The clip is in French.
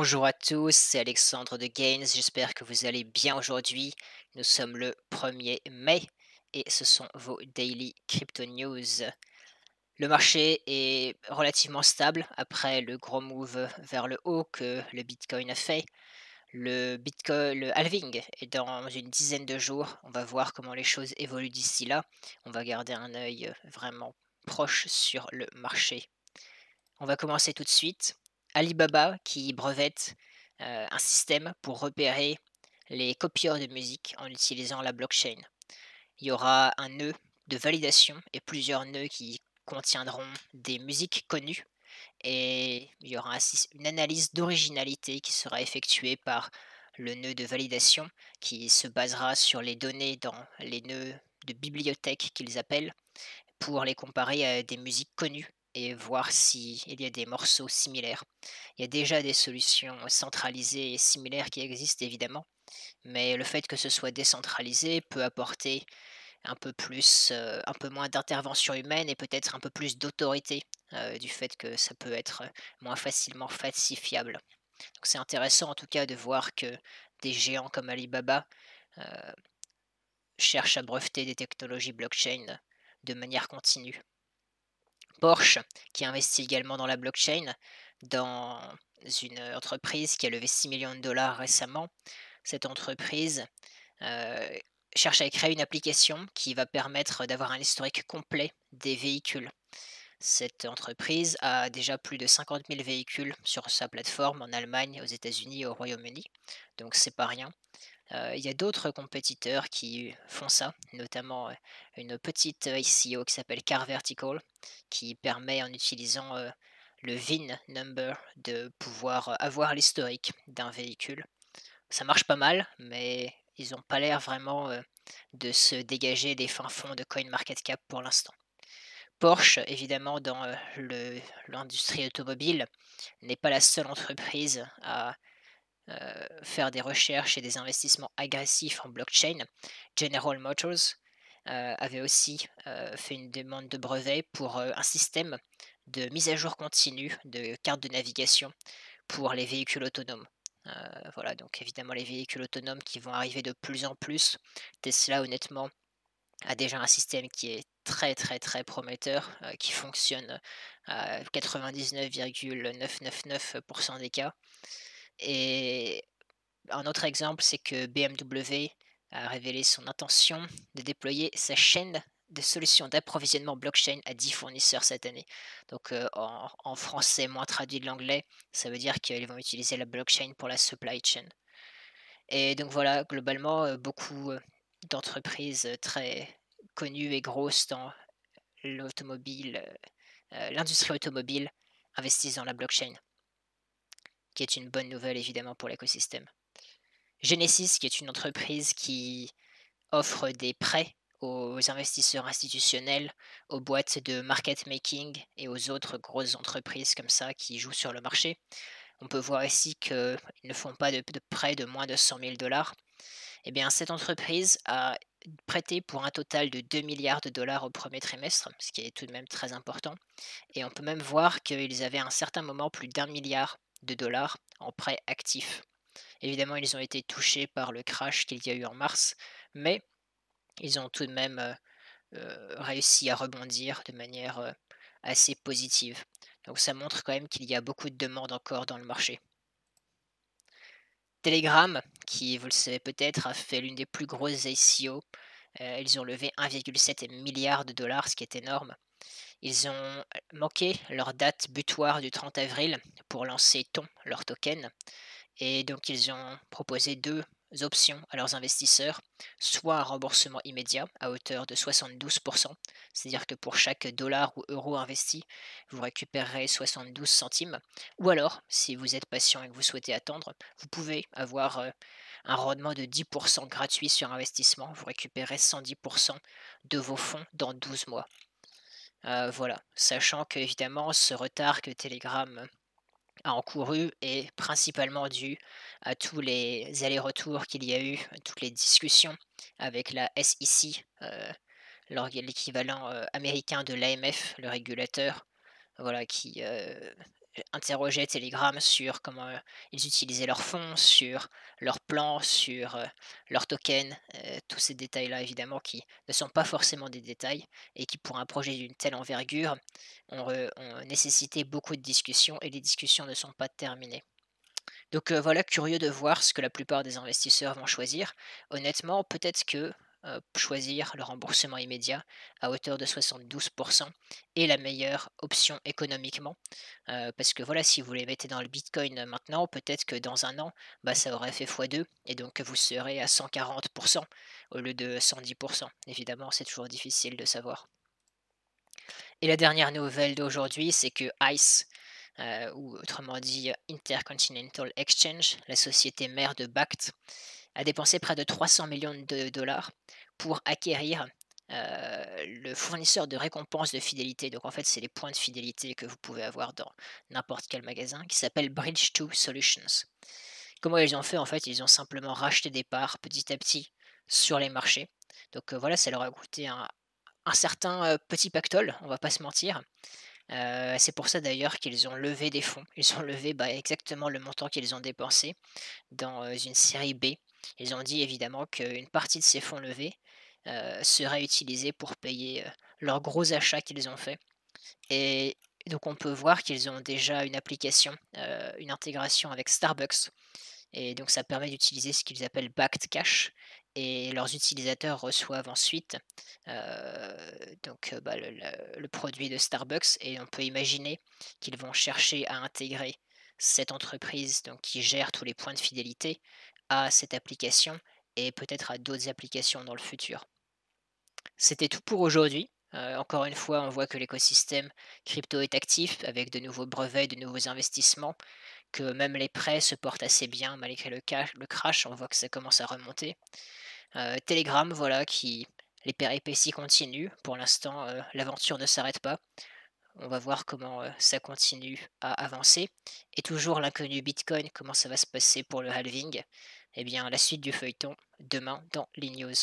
Bonjour à tous, c'est Alexandre de Gaines, j'espère que vous allez bien aujourd'hui. Nous sommes le 1er mai et ce sont vos Daily Crypto News. Le marché est relativement stable après le gros move vers le haut que le Bitcoin a fait. Le halving est dans une dizaine de jours. On va voir comment les choses évoluent d'ici là. On va garder un œil vraiment proche sur le marché. On va commencer tout de suite. Alibaba qui brevette un système pour repérer les copieurs de musique en utilisant la blockchain. Il y aura un nœud de validation et plusieurs nœuds qui contiendront des musiques connues et il y aura ainsi une analyse d'originalité qui sera effectuée par le nœud de validation qui se basera sur les données dans les nœuds de bibliothèque qu'ils appellent pour les comparer à des musiques connues et voir s'il y a des morceaux similaires. Il y a déjà des solutions centralisées et similaires qui existent évidemment, mais le fait que ce soit décentralisé peut apporter un peu plus, un peu moins d'intervention humaine et peut-être un peu plus d'autorité, du fait que ça peut être, moins facilement falsifiable. Donc c'est intéressant en tout cas de voir que des géants comme Alibaba, heu, cherchent à breveter des technologies blockchain de manière continue. Porsche, qui investit également dans la blockchain, dans une entreprise qui a levé 6 millions de dollars récemment. Cette entreprise euh, cherche à créer une application qui va permettre d'avoir un historique complet des véhicules. Cette entreprise a déjà plus de 50 000 véhicules sur sa plateforme en Allemagne, aux États-Unis et au Royaume-Uni, donc c'est pas rien. Il y a d'autres compétiteurs qui font ça, notamment, une petite, ICO qui s'appelle Car Vertical, qui permet en utilisant, le VIN number de pouvoir, avoir l'historique d'un véhicule. Ça marche pas mal, mais ils ont pas l'air vraiment, de se dégager des fins fonds de CoinMarketCap pour l'instant. Porsche, évidemment, dans, l'industrie automobile, n'est pas la seule entreprise à faire des recherches et des investissements agressifs en blockchain. General Motors avait aussi fait une demande de brevet pour un système de mise à jour continue de cartes de navigation pour les véhicules autonomes. Voilà, donc évidemment les véhicules autonomes qui vont arriver de plus en plus. Tesla, honnêtement, a déjà un système qui est très très très prometteur, qui fonctionne à 99,999% des cas. Et un autre exemple, c'est que BMW a révélé son intention de déployer sa chaîne de solutions d'approvisionnement blockchain à 10 fournisseurs cette année. Donc en français moins traduit de l'anglais, ça veut dire qu'ils vont utiliser la blockchain pour la supply chain. Et donc voilà, globalement, beaucoup d'entreprises très connues et grosses dans l'automobile, l'industrie automobile investissent dans la blockchain, qui est une bonne nouvelle évidemment pour l'écosystème. Genesis, qui est une entreprise qui offre des prêts aux investisseurs institutionnels, aux boîtes de market making et aux autres grosses entreprises comme ça qui jouent sur le marché. On peut voir ici qu'ils ne font pas de prêts de moins de 100 000 dollars. Eh bien, cette entreprise a prêté pour un total de 2 milliards de dollars au premier trimestre, ce qui est tout de même très important. Et on peut même voir qu'ils avaient à un certain moment plus d'1 milliard de dollars en prêts actifs. Évidemment, ils ont été touchés par le crash qu'il y a eu en mars, mais ils ont tout de même, réussi à rebondir de manière, assez positive. Donc ça montre quand même qu'il y a beaucoup de demandes encore dans le marché. Telegram, qui, vous le savez peut-être, a fait l'une des plus grosses ICO, ils ont levé 1,7 milliard de dollars, ce qui est énorme. Ils ont manqué leur date butoir du 30 avril pour lancer TON, leur token. Et donc ils ont proposé 2 options à leurs investisseurs, soit un remboursement immédiat à hauteur de 72, c'est-à-dire que pour chaque dollar ou euro investi, vous récupérerez 72 centimes, ou alors, si vous êtes patient et que vous souhaitez attendre, vous pouvez avoir, un rendement de 10 gratuit sur investissement, vous récupérez 110 de vos fonds dans 12 mois. Voilà, sachant qu'évidemment ce retard que Telegram a encouru est principalement dû à tous les allers-retours qu'il y a eu, toutes les discussions avec la SEC, l'équivalent, américain de l'AMF, le régulateur, voilà qui, interrogé Telegram sur comment, ils utilisaient leurs fonds, sur leurs plans, sur, leurs tokens, tous ces détails-là évidemment qui ne sont pas forcément des détails et qui pour un projet d'une telle envergure ont nécessité beaucoup de discussions et les discussions ne sont pas terminées. Donc voilà, curieux de voir ce que la plupart des investisseurs vont choisir. Honnêtement, peut-être que, choisir le remboursement immédiat à hauteur de 72 est la meilleure option économiquement. Parce que voilà, si vous les mettez dans le bitcoin, maintenant, peut-être que dans un an, bah, ça aurait fait x2 et donc vous serez à 140 au lieu de 110. Évidemment, c'est toujours difficile de savoir. Et la dernière nouvelle d'aujourd'hui, c'est que ICE, ou autrement dit, Intercontinental Exchange, la société mère de Bakkt, a dépensé près de 300 millions de dollars pour acquérir, le fournisseur de récompenses de fidélité. Donc en fait, c'est les points de fidélité que vous pouvez avoir dans n'importe quel magasin, qui s'appelle Bridge2 Solutions. Comment ils ont fait? En fait, ils ont simplement racheté des parts petit à petit sur les marchés. Donc, voilà, ça leur a coûté un certain, petit pactole, on va pas se mentir. C'est pour ça d'ailleurs qu'ils ont levé des fonds. Ils ont levé, bah, exactement le montant qu'ils ont dépensé dans, une série B. Ils ont dit évidemment qu'une partie de ces fonds levés, serait utilisée pour payer, leurs gros achats qu'ils ont faits et donc on peut voir qu'ils ont déjà une application, une intégration avec Starbucks et donc ça permet d'utiliser ce qu'ils appellent Backed Cash et leurs utilisateurs reçoivent ensuite, bah, le produit de Starbucks et on peut imaginer qu'ils vont chercher à intégrer cette entreprise donc qui gère tous les points de fidélité à cette application et peut-être à d'autres applications dans le futur. C'était tout pour aujourd'hui. Encore une fois, on voit que l'écosystème crypto est actif avec de nouveaux brevets, de nouveaux investissements, que même les prêts se portent assez bien malgré le crash, on voit que ça commence à remonter. Telegram, voilà, qui les péripéties continuent. Pour l'instant, l'aventure ne s'arrête pas. On va voir comment, ça continue à avancer et toujours l'inconnu Bitcoin, comment ça va se passer pour le halving? Eh bien, la suite du feuilleton demain dans les news.